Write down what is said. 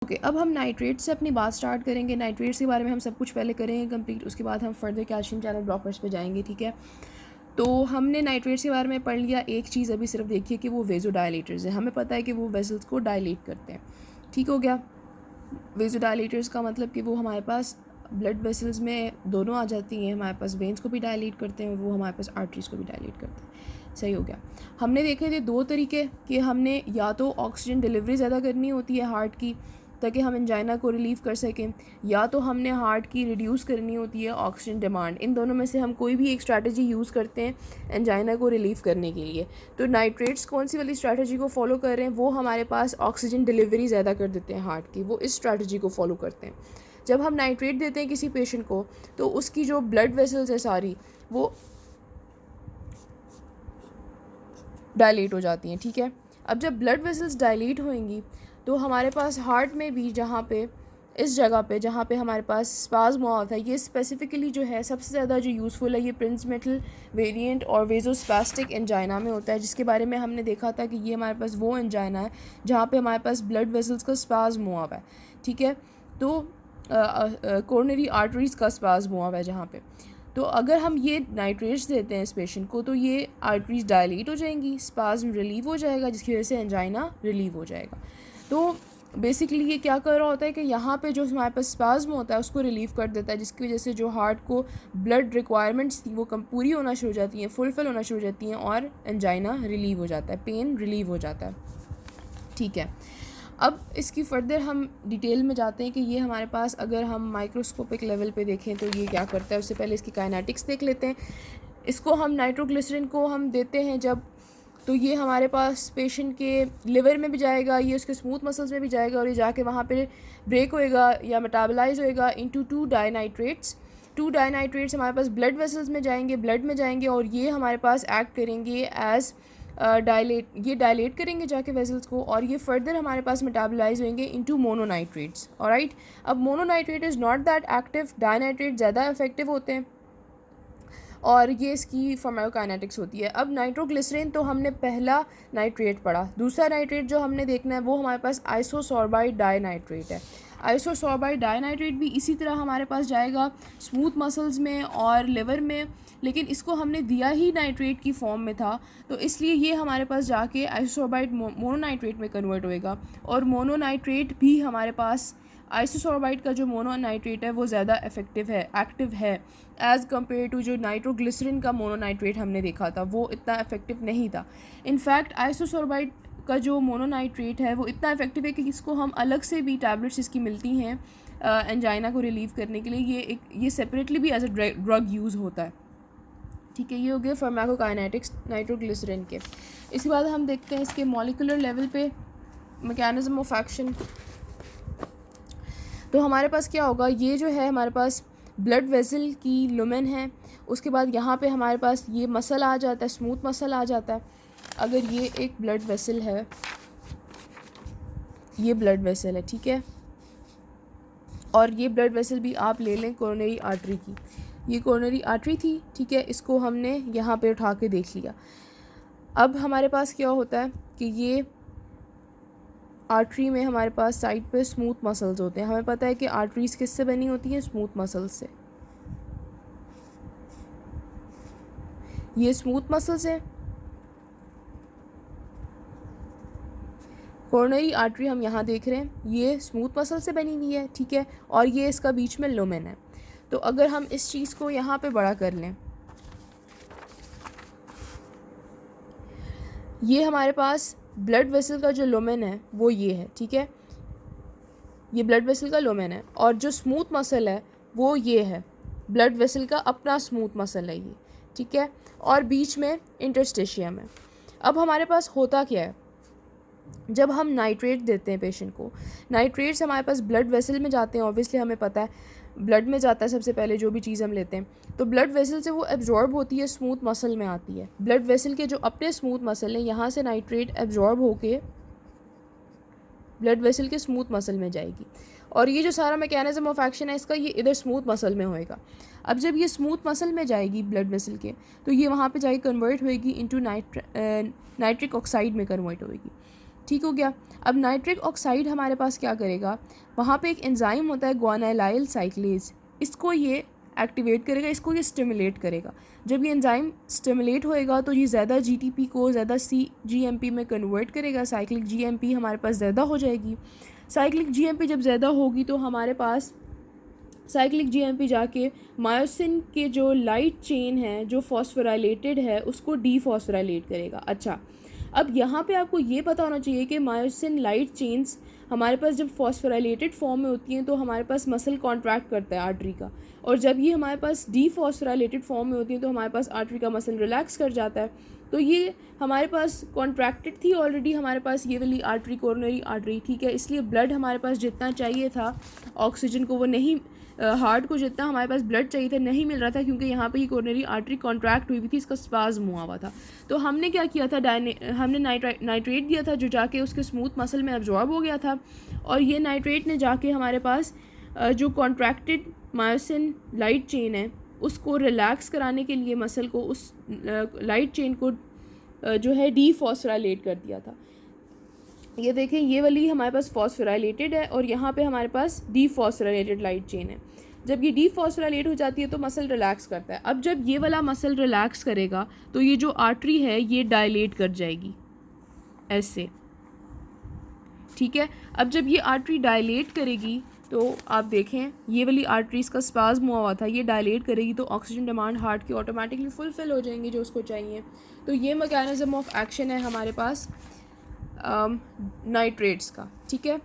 Okay, अब हम nitrate से अपनी बात स्टार्ट करेंगे। नाइट्रेट्स के बारे में हम सब कुछ पहले करेंगे कंप्लीट, उसके बाद हम फर्दर कैल्शियम चैनल ब्लॉकर्स पे जाएंगे, ठीक है। तो हमने नाइट्रेट्स के बारे में पढ़ लिया। एक चीज़ अभी सिर्फ देखिए कि वो वेज़ोडाइलेटर्स हैं। हमें पता है कि वो वेसल्स को डायलेट करते हैं, ठीक हो गया। वेज़ोडाइलेटर्स का मतलब कि वो हमारे पास ब्लड वेसल्स में दोनों आ जाती हैं, हमारे पास वेंस को भी डायलेट करते हैं और वो हमारे पास आर्टरीज को भी डायलेट करते हैं। सही हो गया। हमने देखे थे दो तरीके कि हमने या तो ऑक्सीजन डिलीवरी ज़्यादा करनी होती है हार्ट की ताकि हम एंजाइना को रिलीव कर सकें, या तो हमने हार्ट की रिड्यूस करनी होती है ऑक्सीजन डिमांड। इन दोनों में से हम कोई भी एक स्ट्रैटेजी यूज़ करते हैं एंजाइना को रिलीव करने के लिए। तो नाइट्रेट्स कौन सी वाली स्ट्रैटेजी को फॉलो कर रहे हैं? वो हमारे पास ऑक्सीजन डिलीवरी ज़्यादा कर देते हैं हार्ट की, वो इस स्ट्रैटेजी को फॉलो करते हैं। जब हम नाइट्रेट देते हैं किसी पेशेंट को तो उसकी जो ब्लड वेसल्स है सारी वो डायलेट हो जाती हैं, ठीक है। अब जब ब्लड वेसल्स डायलेट होंगी तो हमारे पास हार्ट में भी जहाँ पे इस जगह पे जहाँ पे हमारे पास स्पाज्म हुआ होता है, ये स्पेसिफिकली जो है सबसे ज़्यादा जो यूज़फुल है ये प्रिंस मेटल वेरिएंट और वेजोस्पास्टिक एंजाइना में होता है, जिसके बारे में हमने देखा था कि ये हमारे पास वो एंजाइना है जहाँ पे हमारे पास ब्लड वेसल्स का स्पाज्म हुआ हुआ है, ठीक है। तो कोरोनरी आर्टरीज़ का स्पाज्म हुआ हुआ है जहाँ पे। तो अगर हम ये नाइट्रेट्स देते हैं इस पेशेंट को तो ये आर्टरीज डायलेट हो जाएंगी, स्पाज्म रिलीव हो जाएगा, जिसकी वजह से एंजाइना रिलीव हो जाएगा। तो बेसिकली ये क्या कर रहा होता है कि यहाँ पे जो हमारे पास स्पाज्म होता है उसको रिलीव कर देता है, जिसकी वजह से जो हार्ट को ब्लड रिक्वायरमेंट्स थी वो कम पूरी होना शुरू हो जाती हैं, फुलफिल होना शुरू हो जाती हैं और एंजाइना रिलीव हो जाता है, पेन रिलीव हो जाता है, ठीक है। अब इसकी फर्दर हम डिटेल में जाते हैं कि ये हमारे पास अगर हम माइक्रोस्कोपिक लेवल पे देखें तो ये क्या करता है। उससे पहले इसकी काइनेटिक्स देख लेते हैं। इसको हम नाइट्रोग्लिसरीन को हम देते हैं जब, तो ये हमारे पास पेशेंट के लिवर में भी जाएगा, ये उसके स्मूथ मसल्स में भी जाएगा और ये जाके वहाँ पे ब्रेक होएगा या मेटाबलाइज होएगा इनटू 2 डाइनाइट्रेट्स। 2 डाइनाइट्रेट्स हमारे पास ब्लड वेसल्स में जाएंगे, ब्लड में जाएंगे और ये हमारे पास एक्ट करेंगे एज डायलेट, ये डायलेट करेंगे जाके वेसल्स को और ये फर्दर हमारे पास मेटाबलाइज होंगे इनटू मोनोनाइट्रेट्स, ऑलराइट। अब mononitrate is not that active, dinitrate ज़्यादा इफेक्टिव होते हैं और ये इसकी फार्माकोकाइनेटिक्स होती है। अब नाइट्रोग्लिसरीन तो हमने पहला नाइट्रेट पढ़ा, दूसरा नाइट्रेट जो हमने देखना है वो हमारे पास आइसोसोर्बाइड डाइनाइट्रेट है। आइसोसोर्बाइड डाइनाइट्रेट भी इसी तरह हमारे पास जाएगा स्मूथ मसल्स में और लिवर में, लेकिन इसको हमने दिया ही नाइट्रेट की फॉर्म में था तो इसलिए ये हमारे पास जाके आइसोसोर्बाइड मोनोनाइट्रेट में कन्वर्ट होएगा और मोनोनाइट्रेट भी हमारे पास आइसोसोर्बाइड का जो मोनोनाइट्रेट है वो ज़्यादा इफेक्टिव है, एक्टिव है एज़ कम्पेयर टू जो नाइट्रोग्लिसरीन का मोनोनाइट्रेट हमने देखा था, वो इतना इफेक्टिव नहीं था। इनफैक्ट आइसोसोर्बाइड का जो मोनोनाइट्रेट है वो इतना इफेक्टिव है कि इसको हम अलग से भी टैबलेट्स इसकी मिलती हैं एंजाइना को रिलीव करने के लिए, ये सेपरेटली भी एज अ ड्रग यूज़ होता है, ठीक है। ये हो गया फार्माकोकाइनेटिक्स नाइट्रोग्लिसरीन के। इसके बाद हम देखते हैं इसके मॉलिक्यूलर लेवल पे मैकेनिज्म ऑफ एक्शन। तो हमारे पास क्या होगा, ये जो है हमारे पास ब्लड वेसल की लुमेन है, उसके बाद यहाँ पे हमारे पास ये मसल आ जाता है, स्मूथ मसल आ जाता है। अगर ये एक ब्लड वेसल है, ये ब्लड वेसल है, ठीक है, और ये ब्लड वेसल भी आप ले लें कोरोनरी आर्टरी की, ये कोरोनरी आर्टरी थी, ठीक है, इसको हमने यहाँ पे उठा के देख लिया। अब हमारे पास क्या होता है कि ये आर्टरी में हमारे पास साइड पे स्मूथ मसल्स होते हैं। हमें पता है कि आर्टरीज किससे बनी होती हैं, स्मूथ मसल्स से। ये स्मूथ मसल्स हैं, कोरोनरी आर्टरी हम यहाँ देख रहे हैं, ये स्मूथ मसल से बनी हुई है, ठीक है, और ये इसका बीच में लुमेन है। तो अगर हम इस चीज़ को यहाँ पे बड़ा कर लें, ये हमारे पास ब्लड वेसल का जो लुमेन है वो ये है, ठीक है, ये ब्लड वेसल का लुमेन है और जो स्मूथ मसल है वो ये है, ब्लड वेसल का अपना स्मूथ मसल है ये, ठीक है, और बीच में इंटरस्टिशियम है। अब हमारे पास होता क्या है, जब हम नाइट्रेट देते हैं पेशेंट को, नाइट्रेट्स हमारे पास ब्लड वेसल में जाते हैं, ऑब्वियसली हमें पता है ब्लड में जाता है सबसे पहले जो भी चीज़ हम लेते हैं, तो ब्लड वेसल से वो एब्जॉर्ब होती है, स्मूथ मसल में आती है। ब्लड वेसल के जो अपने स्मूथ मसल हैं यहाँ से नाइट्रेट एब्जॉर्ब होके ब्लड वेसल के स्मूथ मसल में जाएगी और ये जो सारा मैकेनिज्म ऑफ एक्शन है इसका, ये इधर स्मूथ मसल में होएगा। अब जब ये स्मूथ मसल में जाएगी ब्लड वेसल के, तो ये वहाँ पे जाके कन्वर्ट होएगी इनटू नाइट्रिक ऑक्साइड में कन्वर्ट होएगी, ठीक हो गया। अब नाइट्रिक ऑक्साइड हमारे पास क्या करेगा, वहाँ पे एक एंजाइम होता है ग्वानाइलाइल साइक्लेज, इसको ये एक्टिवेट करेगा, इसको ये स्टिमुलेट करेगा। जब ये एंजाइम स्टिमुलेट होएगा तो ये ज़्यादा जीटीपी को ज़्यादा सीजीएमपी में कन्वर्ट करेगा, साइक्लिक जीएमपी हमारे पास ज़्यादा हो जाएगी। साइक्लिक जीएमपी जब ज़्यादा होगी तो हमारे पास साइक्लिक जीएमपी जाके मायोसिन के जो लाइट चेन है जो फॉस्फोराइलेटेड है उसको डीफॉस्फोराइलेट करेगा। अच्छा, अब यहाँ पे आपको ये पता होना चाहिए कि मायोसिन लाइट चेन्स हमारे पास जब फॉस्फोराइलेटेड फॉर्म में होती हैं तो हमारे पास मसल कॉन्ट्रैक्ट करता है आर्टरी का, और जब ये हमारे पास डीफॉस्फोराइलेटेड फॉर्म में होती हैं तो हमारे पास आर्टरी का मसल रिलैक्स कर जाता है। तो ये हमारे पास कॉन्ट्रैक्टेड थी ऑलरेडी हमारे पास ये वाली आर्टरी, कोरोनरी आर्टरी, ठीक है। इसलिए ब्लड हमारे पास जितना चाहिए था ऑक्सीजन को वो नहीं, हार्ट को जितना हमारे पास ब्लड चाहिए था नहीं मिल रहा था, क्योंकि यहाँ पे ये कोरोनरी आर्टरी कॉन्ट्रैक्ट हुई हुई थी, इसका स्पाज्म हुआ हुआ था। तो हमने क्या किया था, हमने नाइट्रेट दिया था जो जाके उसके स्मूथ मसल में एब्जॉर्ब हो गया था, और ये नाइट्रेट ने जाके हमारे पास जो कॉन्ट्रैक्टेड मायोसिन लाइट चेन है उसको रिलैक्स कराने के लिए मसल को उस लाइट चेन को जो है डीफॉस्फोराइलेट कर दिया था। ये देखें, ये वाली हमारे पास फॉस्फोराइलेटेड है और यहाँ पे हमारे पास डीफॉस्फोराइलेटेड लाइट चेन है। जब ये डीफॉस्फोराइलेट हो जाती है तो मसल रिलैक्स करता है। अब जब ये वाला मसल रिलैक्स करेगा तो ये जो आर्टरी है ये डायलेट कर जाएगी ऐसे, ठीक है। अब जब ये आर्टरी डायलेट करेगी तो आप देखें ये वाली आर्टरीज का स्पाज्म हुआ था, ये डायलेट करेगी तो ऑक्सीजन डिमांड हार्ट की ऑटोमेटिकली फुलफिल हो जाएंगी जो उसको चाहिए। तो ये मैकेनिज्म ऑफ एक्शन है हमारे पास नाइट्रेट्स का, ठीक है।